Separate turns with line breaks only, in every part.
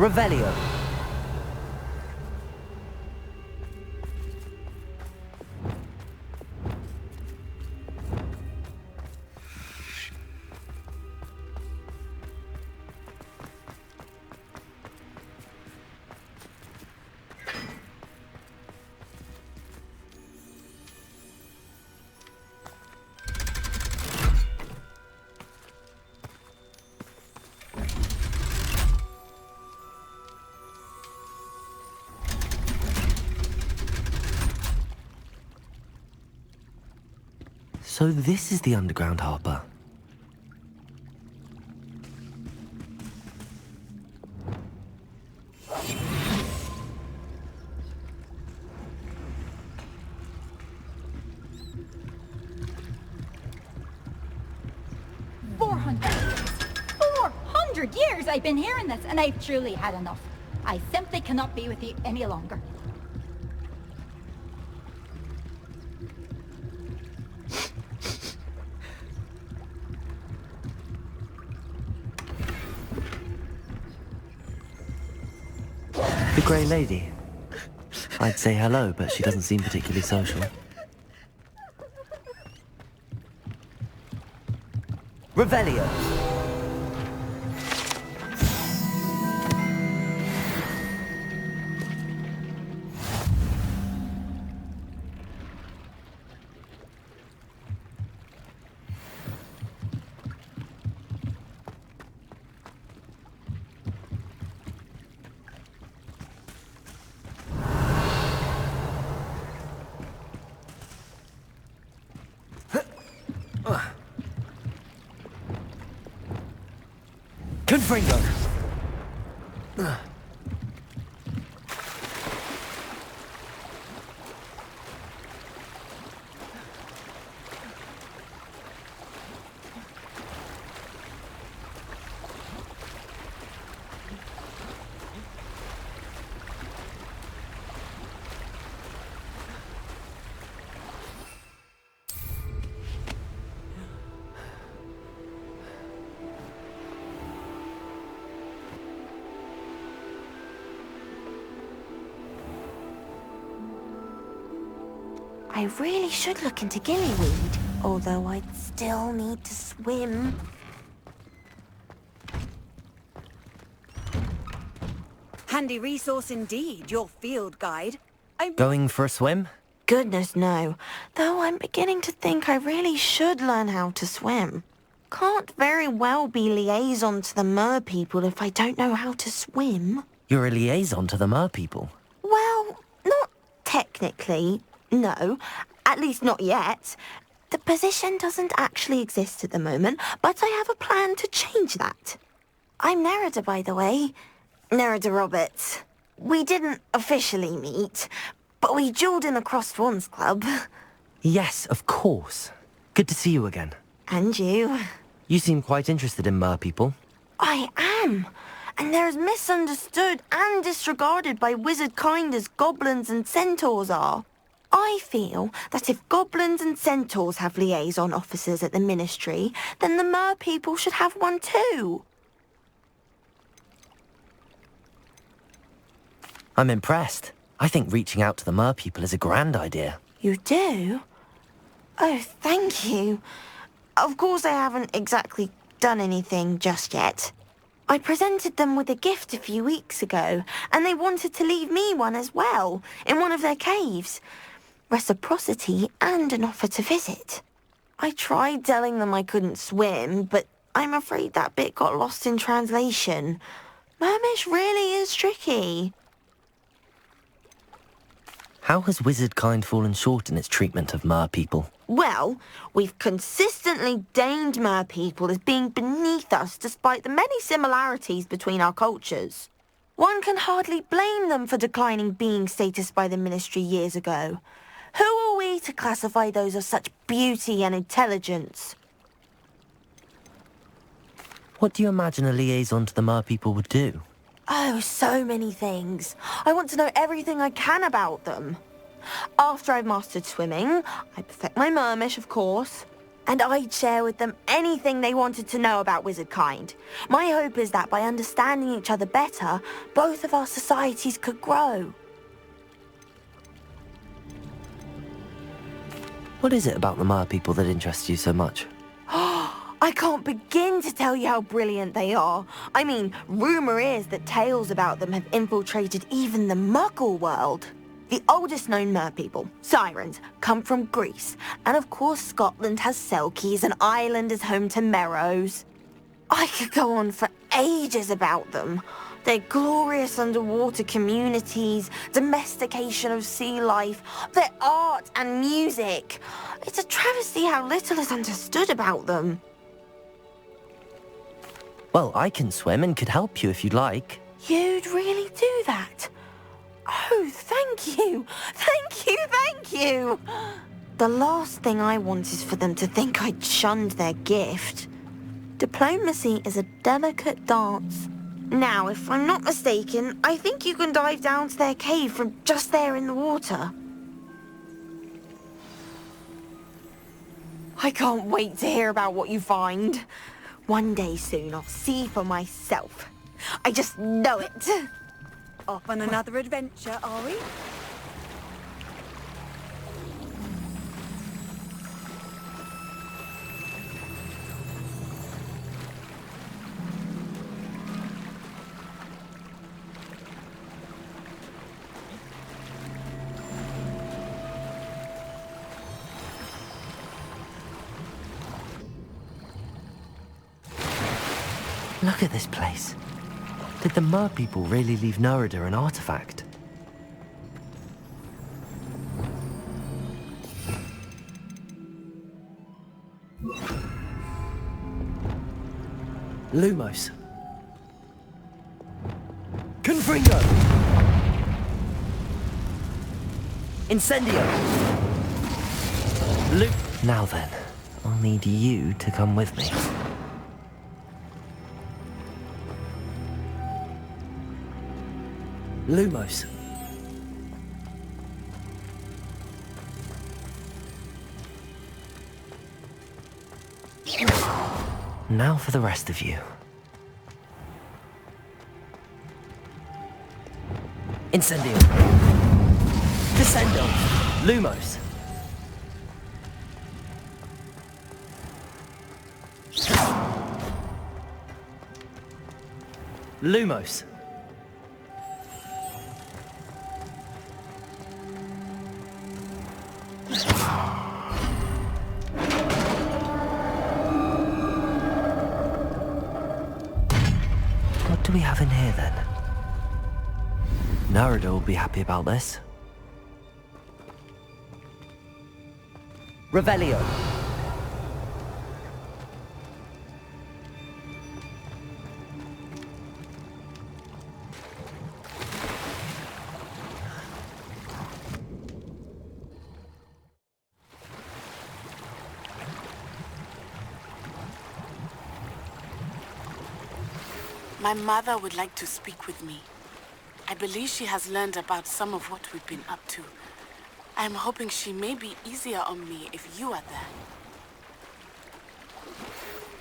Revelio. So this is the underground harbour.
Years I've been hearing this, and I've truly had enough. I simply cannot be with you any longer.
The Grey Lady. I'd say hello, but she doesn't seem particularly social. Revelio. Confringo.
I really should look into gillyweed, although I'd still need to swim.
Handy resource indeed, your field guide.
Going for a swim?
Goodness no, though I'm beginning to think I really should learn how to swim. Can't very well be liaison to the mer people if I don't know how to swim.
You're a liaison to the mer people.
Well, not technically. No, at least not yet. The position doesn't actually exist at the moment, but I have a plan to change that. I'm Nerida, by the way. Nerida Roberts. We didn't officially meet, but we duelled in the Crossed Swans Club.
Yes, of course. Good to see you again.
And you.
You seem quite interested in mer people.
I am. And they're as misunderstood and disregarded by wizard kind as goblins and centaurs are. I feel that if goblins and centaurs have liaison officers at the Ministry, then the mer people should have one too.
I'm impressed. I think reaching out to the mer people is a grand idea.
You do? Oh, thank you. Of course I haven't exactly done anything just yet. I presented them with a gift a few weeks ago, and they wanted to leave me one as well, in one of their caves. Reciprocity and an offer to visit. I tried telling them I couldn't swim, but I'm afraid that bit got lost in translation. Mermish really is tricky.
How has wizard kind fallen short in its treatment of mer people?
Well, we've consistently deigned mer people as being beneath us despite the many similarities between our cultures. One can hardly blame them for declining being status by the Ministry years ago. Who are we to classify those of such beauty and intelligence?
What do you imagine a liaison to the mer people would do?
Oh, so many things. I want to know everything I can about them. After I've mastered swimming, I perfect my mermish, of course. And I'd share with them anything they wanted to know about wizardkind. My hope is that by understanding each other better, both of our societies could grow.
What is it about the Mer people that interests you so much?
I can't begin to tell you how brilliant they are. I mean, rumour is that tales about them have infiltrated even the Muggle world. The oldest known Mer people, Sirens, come from Greece. And of course Scotland has Selkies and Ireland is home to Merrows. I could go on for ages about them. Their glorious underwater communities, domestication of sea life, their art and music. It's a travesty how little is understood about them.
Well, I can swim and could help you if you'd like.
You'd really do that? Oh, thank you! Thank you, thank you! The last thing I want is for them to think I'd shunned their gift. Diplomacy is a delicate dance. Now, if I'm not mistaken, I think you can dive down to their cave from just there in the water. I can't wait to hear about what you find. One day soon, I'll see for myself. I just know it.
Off on another adventure, are we?
Look at this place. Did the Mer people really leave Nerida an artifact? Lumos. Confringo! Incendio! Now then, I'll need you to come with me. Lumos. Now for the rest of you. Incendio. Descendo. Lumos. Lumos. What do we have in here then? Nerida will be happy about this. Revelio.
My mother would like to speak with me. I believe she has learned about some of what we've been up to. I am hoping she may be easier on me if you are there.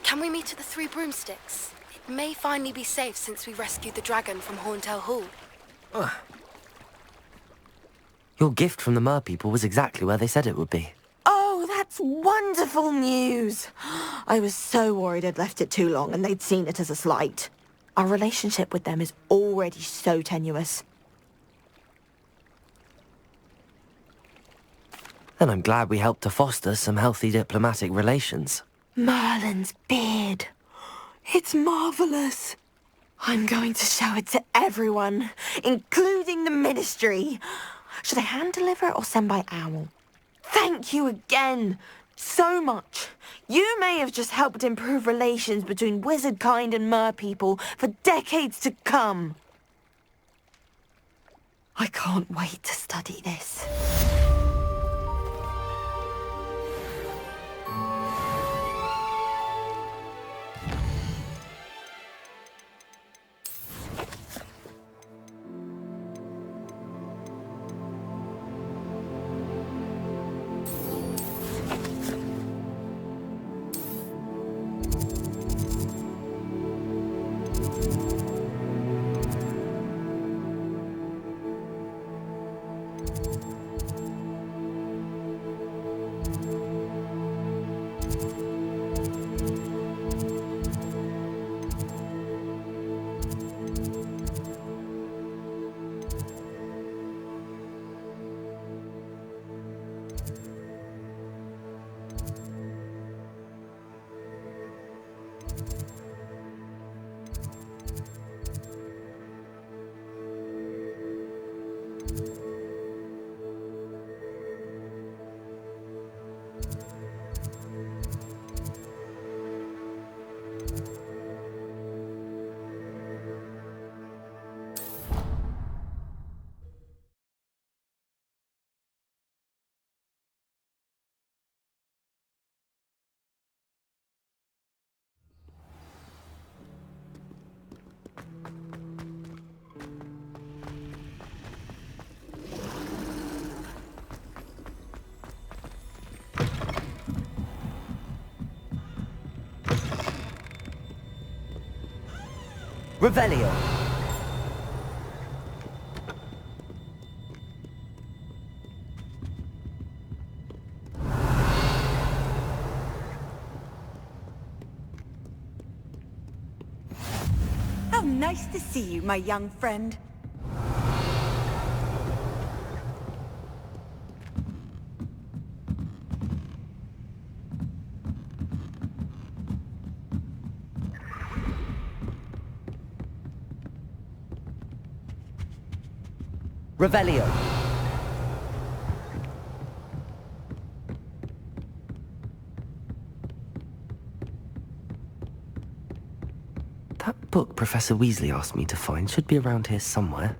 Can we meet at the Three Broomsticks? It may finally be safe since we rescued the dragon from Horntail Hall.
Your gift from the Mer people was exactly where they said it would be.
Oh, that's wonderful news! I was so worried I'd left it too long and they'd seen it as a slight. Our relationship with them is already so tenuous.
And I'm glad we helped to foster some healthy diplomatic relations.
Merlin's beard. It's marvelous. I'm going to show it to everyone, including the Ministry. Should I hand deliver it or send by owl? Thank you again. So much. You may have just helped improve relations between wizardkind and Mer people for decades to come. I can't wait to study this.
Revelio.
How nice to see you, my young friend.
Revelio. That book Professor Weasley asked me to find should be around here somewhere.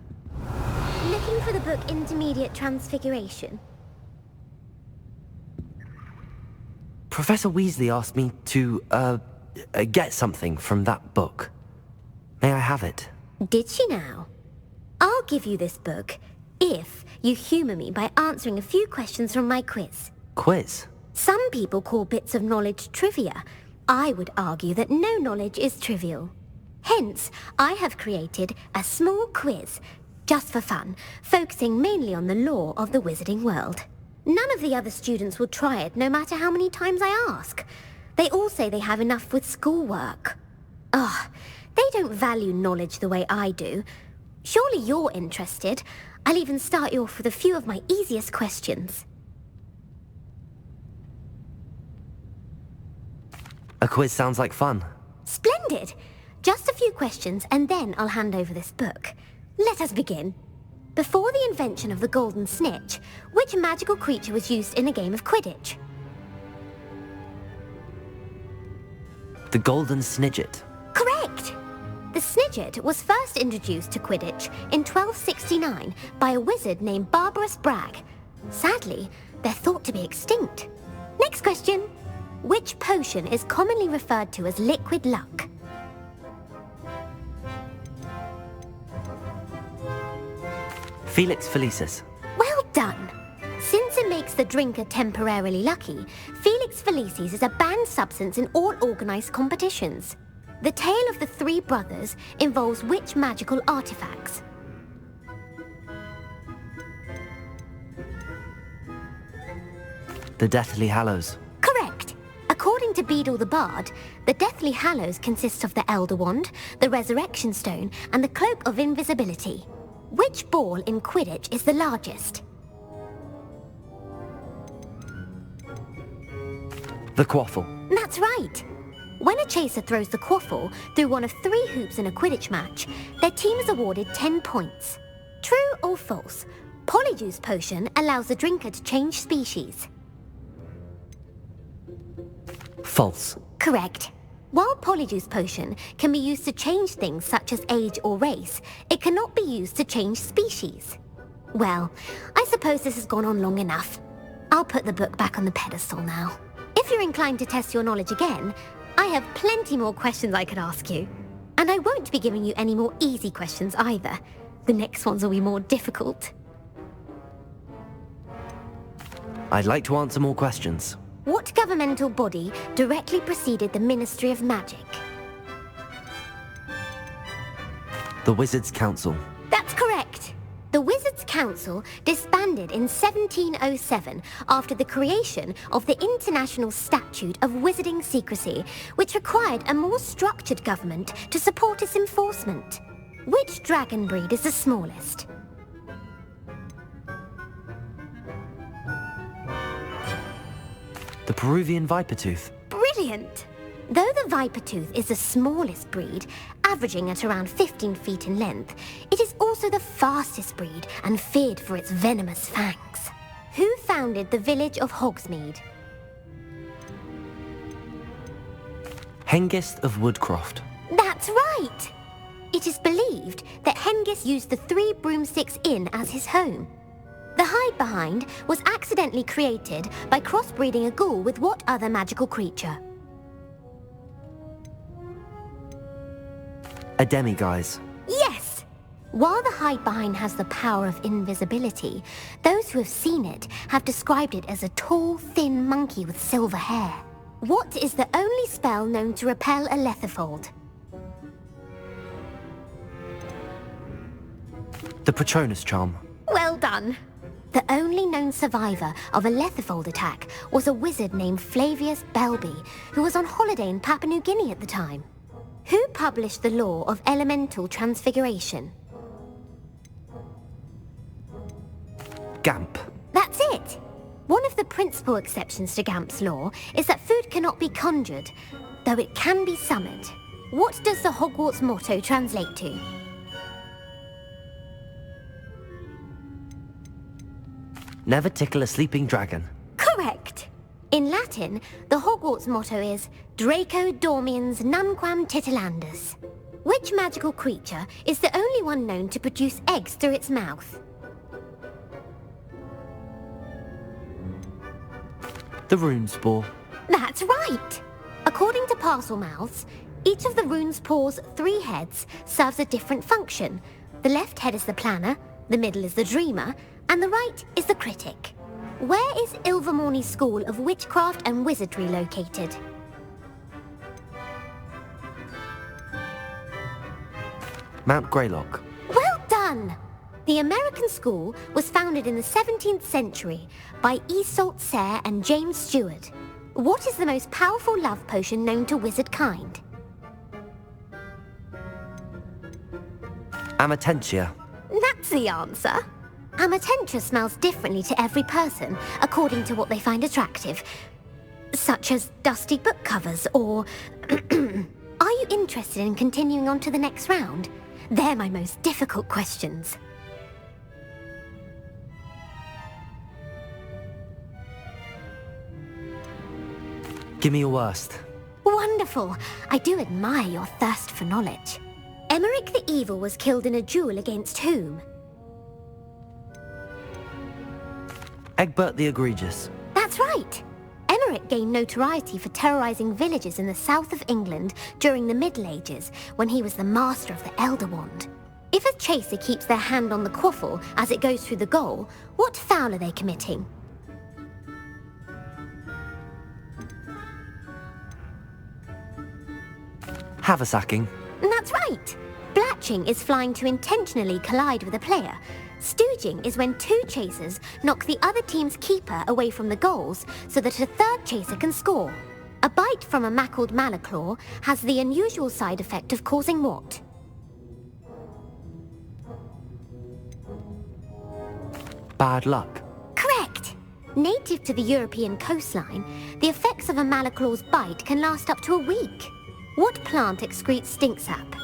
Looking for the book Intermediate Transfiguration?
Professor Weasley asked me to, get something from that book. May I have it?
Did she now? I'll give you this book if you humour me by answering a few questions from my quiz.
Quiz?
Some people call bits of knowledge trivia. I would argue that no knowledge is trivial. Hence, I have created a small quiz, just for fun, focusing mainly on the lore of the wizarding world. None of the other students will try it, no matter how many times I ask. They all say they have enough with schoolwork. Ugh, they don't value knowledge the way I do. Surely you're interested. I'll even start you off with a few of my easiest questions.
A quiz sounds like fun.
Splendid! Just a few questions and then I'll hand over this book. Let us begin. Before the invention of the golden snitch, which magical creature was used in a game of Quidditch?
The Golden Snidget.
Correct! The Snidget was first introduced to Quidditch in 1269 by a wizard named Barbarous Bragg. Sadly, they're thought to be extinct. Next question. Which potion is commonly referred to as liquid luck?
Felix Felicis.
Well done! Since it makes the drinker temporarily lucky, Felix Felicis is a banned substance in all organised competitions. The tale of the three brothers involves which magical artifacts?
The Deathly Hallows.
Correct! According to Beedle the Bard, the Deathly Hallows consists of the Elder Wand, the Resurrection Stone, and the Cloak of Invisibility. Which ball in Quidditch is the largest?
The Quaffle.
That's right! When a chaser throws the quaffle through one of 3 hoops in a Quidditch match, their team is awarded 10 points. True or false? Polyjuice Potion allows the drinker to change species.
False.
Correct. While Polyjuice Potion can be used to change things such as age or race, it cannot be used to change species. Well, I suppose this has gone on long enough. I'll put the book back on the pedestal now. If you're inclined to test your knowledge again, I have plenty more questions I could ask you. And I won't be giving you any more easy questions either. The next ones will be more difficult.
I'd like to answer more questions.
What governmental body directly preceded the Ministry of Magic?
The Wizards' Council.
That's correct. The Wizards' Council disbanded in 1707 after the creation of the International Statute of Wizarding Secrecy, which required a more structured government to support its enforcement. Which dragon breed is the smallest?
The Peruvian Vipertooth.
Brilliant! Though the Vipertooth is the smallest breed, averaging at around 15 feet in length, it is also the fastest breed and feared for its venomous fangs. Who founded the village of Hogsmeade?
Hengist of Woodcroft.
That's right! It is believed that Hengist used the 3 Broomsticks Inn as his home. The Hide-Behind was accidentally created by crossbreeding a ghoul with what other magical creature?
A Demiguise.
Yes! While the Hide-Behind has the power of invisibility, those who have seen it have described it as a tall, thin monkey with silver hair. What is the only spell known to repel a Lethifold?
The Patronus charm.
Well done. The only known survivor of a Lethifold attack was a wizard named Flavius Belby, who was on holiday in Papua New Guinea at the time. Who published the law of elemental transfiguration?
Gamp.
That's it! One of the principal exceptions to Gamp's law is that food cannot be conjured, though it can be summoned. What does the Hogwarts motto translate to?
Never tickle a sleeping dragon.
Correct! In Latin, the Hogwarts motto is Draco Dormiens Nunquam Titilandus. Which magical creature is the only one known to produce eggs through its mouth?
The Runespore.
That's right! According to Parselmouths, each of the Runespore's 3 heads serves a different function. The left head is the planner, the middle is the dreamer, and the right is the critic. Where is Ilvermorny's School of Witchcraft and Wizardry located?
Mount Greylock.
Well done! The American school was founded in the 17th century by Iseult Sayre and James Stewart. What is the most powerful love potion known to wizard kind?
Amatentia.
That's the answer. Amatentia smells differently to every person, according to what they find attractive, such as dusty book covers or... Are you interested in continuing on to the next round? They're my most difficult questions.
Give me your worst.
Wonderful! I do admire your thirst for knowledge. Emeric the Evil was killed in a duel against whom?
Egbert the Egregious.
That's right! Emeric gained notoriety for terrorizing villages in the south of England during the Middle Ages, when he was the master of the Elder Wand. If a chaser keeps their hand on the quaffle as it goes through the goal, what foul are they committing?
Haversacking.
That's right! Blatching is flying to intentionally collide with a player. Stooging is when 2 chasers knock the other team's keeper away from the goals so that a 3rd chaser can score. A bite from a mackled malaclaw has the unusual side effect of causing what?
Bad luck.
Correct! Native to the European coastline, the effects of a malaclaw's bite can last up to a week. What plant excretes stink sap?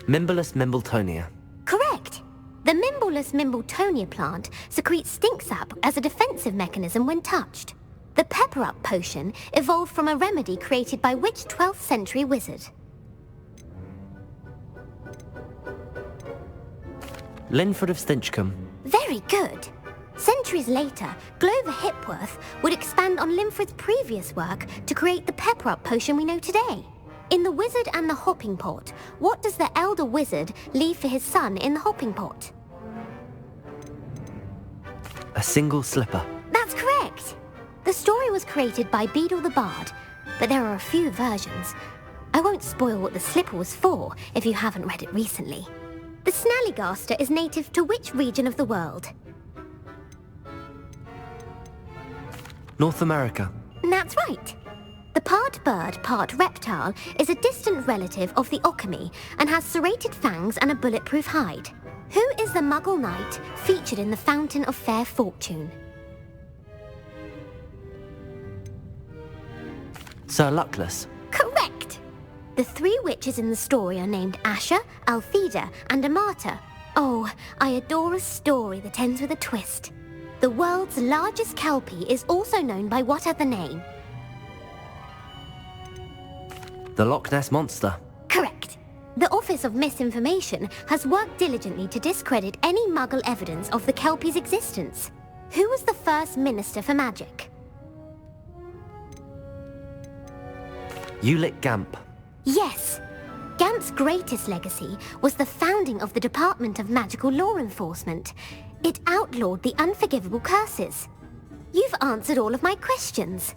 Mimblus Mimbletonia.
Correct! The Mimblus Mimbletonia plant secretes stink sap as a defensive mechanism when touched. The pepper-up potion evolved from a remedy created by which 12th century wizard?
Linford of Stinchcombe.
Very good! Centuries later, Glover Hipworth would expand on Linford's previous work to create the pepper-up potion we know today. In The Wizard and the Hopping Pot, what does the elder wizard leave for his son in the hopping pot?
A single slipper.
That's correct! The story was created by Beadle the Bard, but there are a few versions. I won't spoil what the slipper was for if you haven't read it recently. The Snallygaster is native to which region of the world?
North America.
That's right. The part bird, part reptile is a distant relative of the Occamy and has serrated fangs and a bulletproof hide. Who is the Muggle knight featured in the Fountain of Fair Fortune?
Sir Luckless.
Correct! The 3 witches in the story are named Asha, Altheda, and Amata. Oh, I adore a story that ends with a twist. The world's largest kelpie is also known by what other name?
The Loch Ness Monster.
Correct. The Office of Misinformation has worked diligently to discredit any Muggle evidence of the kelpie's existence. Who was the first Minister for Magic?
Ulick Gamp.
Yes. Gamp's greatest legacy was the founding of the Department of Magical Law Enforcement. It outlawed the unforgivable curses. You've answered all of my questions.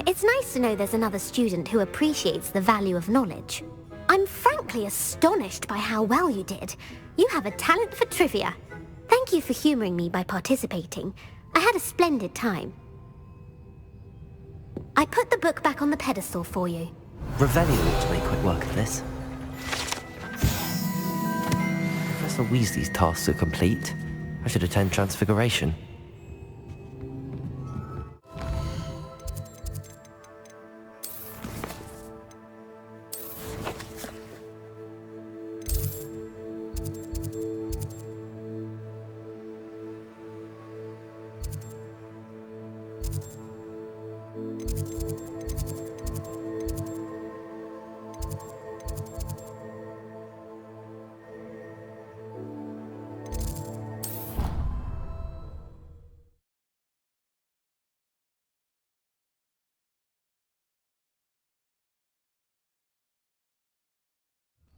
It's nice to know there's another student who appreciates the value of knowledge. I'm frankly astonished by how well you did. You have a talent for trivia. Thank you for humoring me by participating. I had a splendid time. I put the book back on the pedestal for you.
Revelio ought to make quick work of this. Professor Weasley's tasks are complete. I should attend Transfiguration.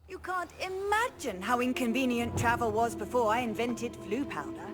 You can't imagine how inconvenient travel was before I invented flu powder.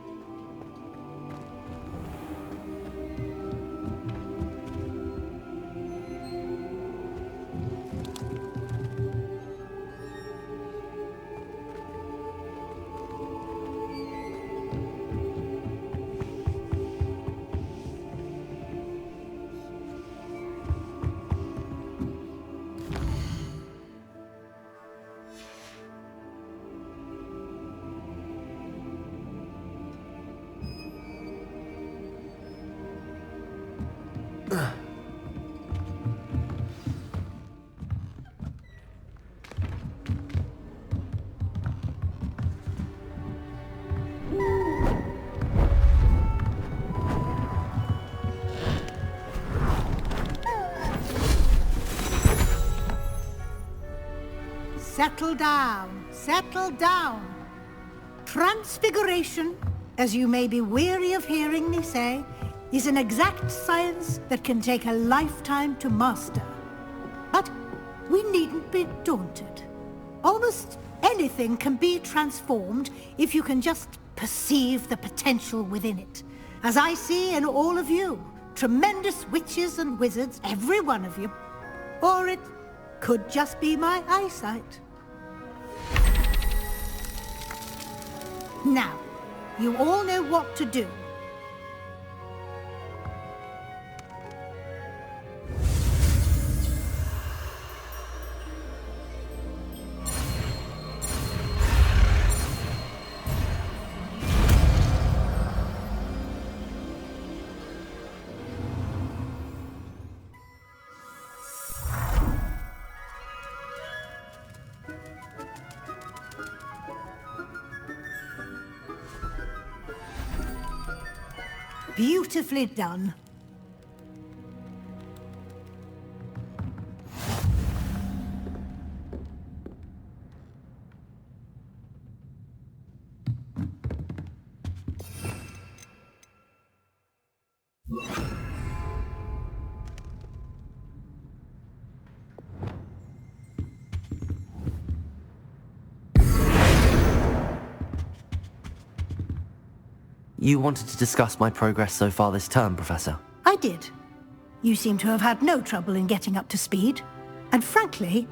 Settle down, settle down. Transfiguration, as you may be weary of hearing me say, is an exact science that can take a lifetime to master. But we needn't be daunted. Almost anything can be transformed if you can just perceive the potential within it. As I see in all of you, tremendous witches and wizards, every one of you. Or it could just be my eyesight. Now, you all know what to do. Beautifully done.
You wanted to discuss my progress so far this term, Professor?
I did. You seem to have had no trouble in getting up to speed, and frankly,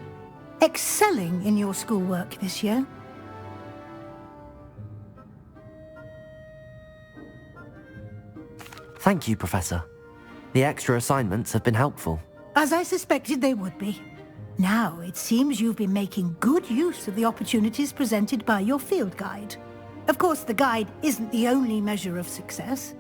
excelling in your schoolwork this year.
Thank you, Professor. The extra assignments have been helpful.
As I suspected they would be. Now, it seems you've been making good use of the opportunities presented by your field guide. Of course, the guide isn't the only measure of success.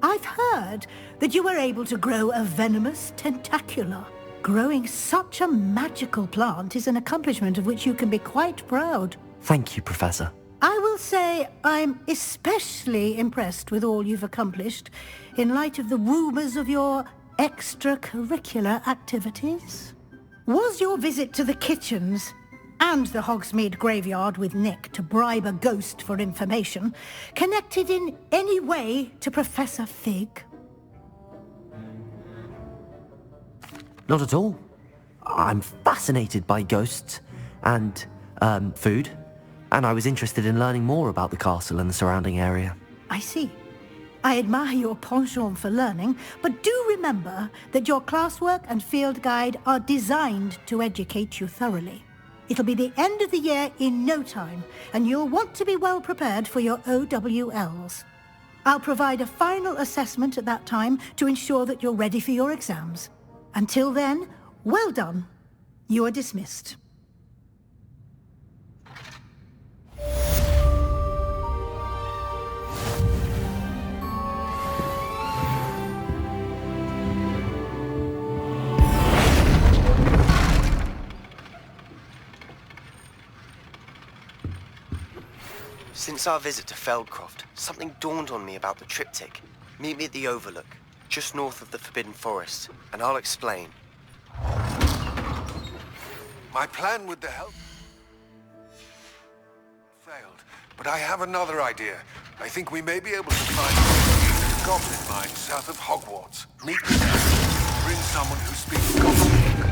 I've heard that you were able to grow a venomous tentacula. Growing such a magical plant is an accomplishment of which you can be quite proud.
Thank you, Professor.
I will say I'm especially impressed with all you've accomplished in light of the rumors of your extracurricular activities. Was your visit to the kitchens and the Hogsmeade graveyard with Nick to bribe a ghost for information connected in any way to Professor Fig?
Not at all. I'm fascinated by ghosts and, food, and I was interested in learning more about the castle and the surrounding area.
I see. I admire your penchant for learning, but do remember that your classwork and field guide are designed to educate you thoroughly. It'll be the end of the year in no time, and you'll want to be well prepared for your OWLs. I'll provide a final assessment at that time to ensure that you're ready for your exams. Until then, well done. You are dismissed.
Since our visit to Feldcroft, something dawned on me about the triptych. Meet me at the Overlook, just north of the Forbidden Forest, and I'll explain.
My plan with the help failed, but I have another idea. I think we may be able to find a goblin mine south of Hogwarts. Meet me there. Bring someone who speaks goblin.